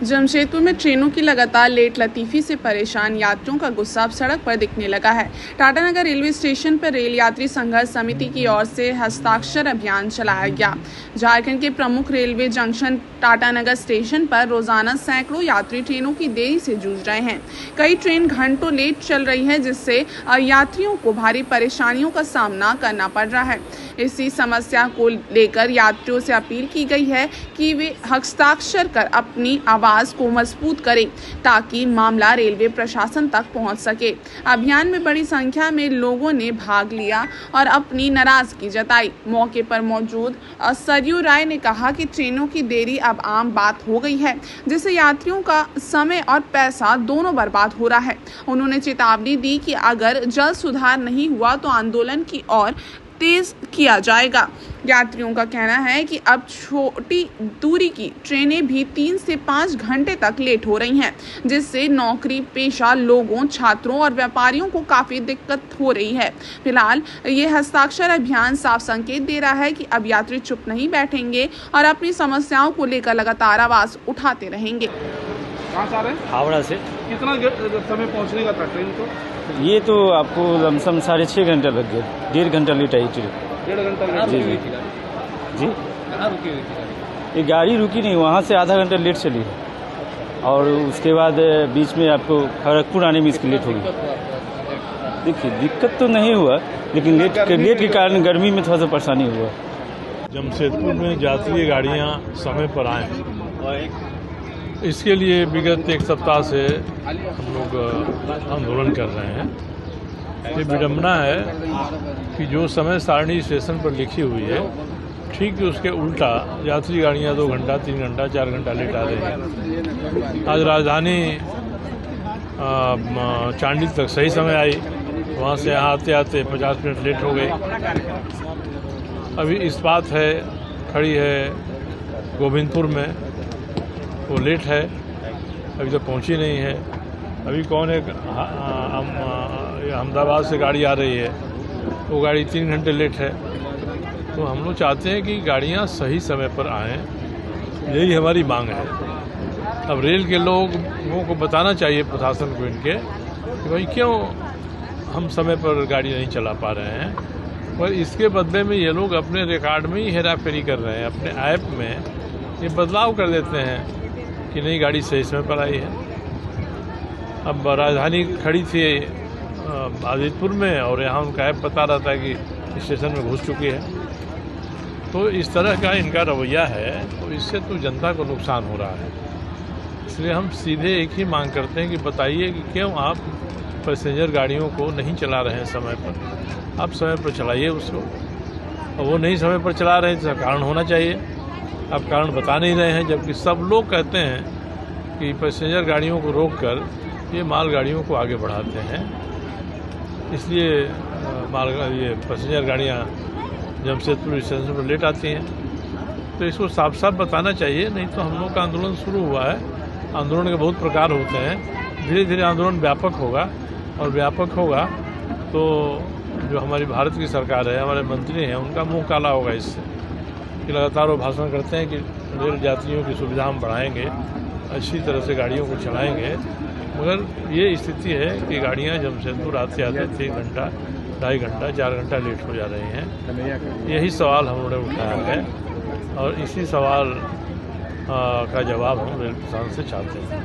जमशेदपुर में ट्रेनों की लगातार लेट लतीफी से परेशान यात्रियों का गुस्सा अब सड़क पर दिखने लगा है। टाटानगर रेलवे स्टेशन पर रेल यात्री संघर्ष समिति की ओर से हस्ताक्षर अभियान चलाया गया। झारखंड के प्रमुख रेलवे जंक्शन टाटानगर स्टेशन पर रोजाना सैकड़ों यात्री ट्रेनों की देरी से जूझ रहे हैं। कई ट्रेन घंटों लेट चल रही है, जिससे यात्रियों को भारी परेशानियों का सामना करना पड़ रहा है। इसी समस्या को लेकर यात्रियों से अपील की गई है कि वे हस्ताक्षर कर अपनी आवाज को मजबूत करें ताकि मामला रेलवे प्रशासन तक पहुंच सके। अभियान में बड़ी संख्या में लोगों ने भाग लिया और अपनी नाराजगी जताई। मौके पर मौजूद सरयू राय ने कहा कि ट्रेनों की देरी अब आम बात हो गई है, जिससे यात्रियों का समय और पैसा दोनों बर्बाद हो रहा है। उन्होंने चेतावनी दी कि अगर जल्द सुधार नहीं हुआ तो आंदोलन की ओर तेज किया जाएगा। यात्रियों का कहना है कि अब छोटी दूरी की ट्रेनें भी 3 से 5 घंटे तक लेट हो रही हैं, जिससे नौकरी पेशा लोगों, छात्रों और व्यापारियों को काफी दिक्कत हो रही है। फिलहाल ये हस्ताक्षर अभियान साफ संकेत दे रहा है कि अब यात्री चुप नहीं बैठेंगे और अपनी समस्याओं को लेकर लगातार आवाज उठाते रहेंगे। कहाँ से आ रहे हैं? हावड़ा से। कितना समय पहुँचने का था ट्रेन को? ये तो आपको लमसम 6.5 घंटा लग गया। 1.5 घंटा लेट आई ट्रेन। 1.5 घंटा जी जी जी। कहाँ रुकी हुई थी? ये गाड़ी रुकी नहीं, वहाँ से आधा घंटा लेट चली और उसके बाद बीच में आपको खड़गपुर आने में इसकी लेट होगी। देखिए दिक्कत तो नहीं हुआ, लेकिन लेट के कारण गर्मी में थोड़ा सा परेशानी हुआ। जमशेदपुर में यात्री गाड़ियाँ समय पर आएँ, इसके लिए विगत 1 सप्ताह से हम लोग आंदोलन कर रहे हैं। ये विडम्बना है कि जो समय सारणी स्टेशन पर लिखी हुई है, ठीक उसके उल्टा यात्री गाड़ियाँ 2 घंटा, 3 घंटा, 4 घंटा लेट आ रही हैं। आज राजधानी चांडिल तक सही समय आई, वहाँ से यहाँ आते आते 50 मिनट लेट हो गई। अभी इस्पात है खड़ी है गोविंदपुर में, वो लेट है, अभी तक पहुंची नहीं है। अभी कौन है, अहमदाबाद से गाड़ी आ रही है, वो गाड़ी 3 घंटे लेट है। तो हम लोग चाहते हैं कि गाड़ियां सही समय पर आएँ, यही हमारी मांग है। अब रेल के लोगों को बताना चाहिए प्रशासन को इनके कि भाई क्यों हम समय पर गाड़ी नहीं चला पा रहे हैं, पर इसके बदले में ये लोग अपने रिकॉर्ड में ही हेराफेरी कर रहे हैं। अपने ऐप में ये बदलाव कर देते हैं कि नई गाड़ी सही समय पर आई है। अब राजधानी खड़ी थी आदितपुर में और यहाँ उनका ऐप बता रहा था कि स्टेशन में घुस चुकी है। तो इस तरह का इनका रवैया है, तो इससे तो जनता को नुकसान हो रहा है। इसलिए हम सीधे एक ही मांग करते हैं कि बताइए कि क्यों आप पैसेंजर गाड़ियों को नहीं चला रहे हैं समय पर। आप समय पर चलाइए उसको, और वो नहीं समय पर चला रहे हैं तो कारण होना चाहिए। आप कारण बता नहीं रहे हैं, जबकि सब लोग कहते हैं कि पैसेंजर गाड़ियों को रोककर ये माल गाड़ियों को आगे बढ़ाते हैं। इसलिए ये पैसेंजर गाड़ियाँ जमशेदपुर स्टेशन पर लेट आती हैं। तो इसको साफ साफ बताना चाहिए, नहीं तो हम लोग का आंदोलन शुरू हुआ है। आंदोलन के बहुत प्रकार होते हैं, धीरे धीरे आंदोलन व्यापक होगा, और व्यापक होगा तो जो हमारी भारत की सरकार है, हमारे मंत्री हैं, उनका मुँह काला होगा इससे कि लगातार वो भाषण करते हैं कि रेल यात्रियों की सुविधा हम बढ़ाएंगे, अच्छी तरह से गाड़ियों को चलाएंगे, मगर ये स्थिति है कि गाड़ियां जमशेदपुर आते आते 3 घंटा, 2.5 घंटा, 4 घंटा लेट हो जा रही हैं। यही सवाल हम लोगों ने उठाया है, और इसी सवाल का जवाब हम रेल प्रशासन से चाहते हैं।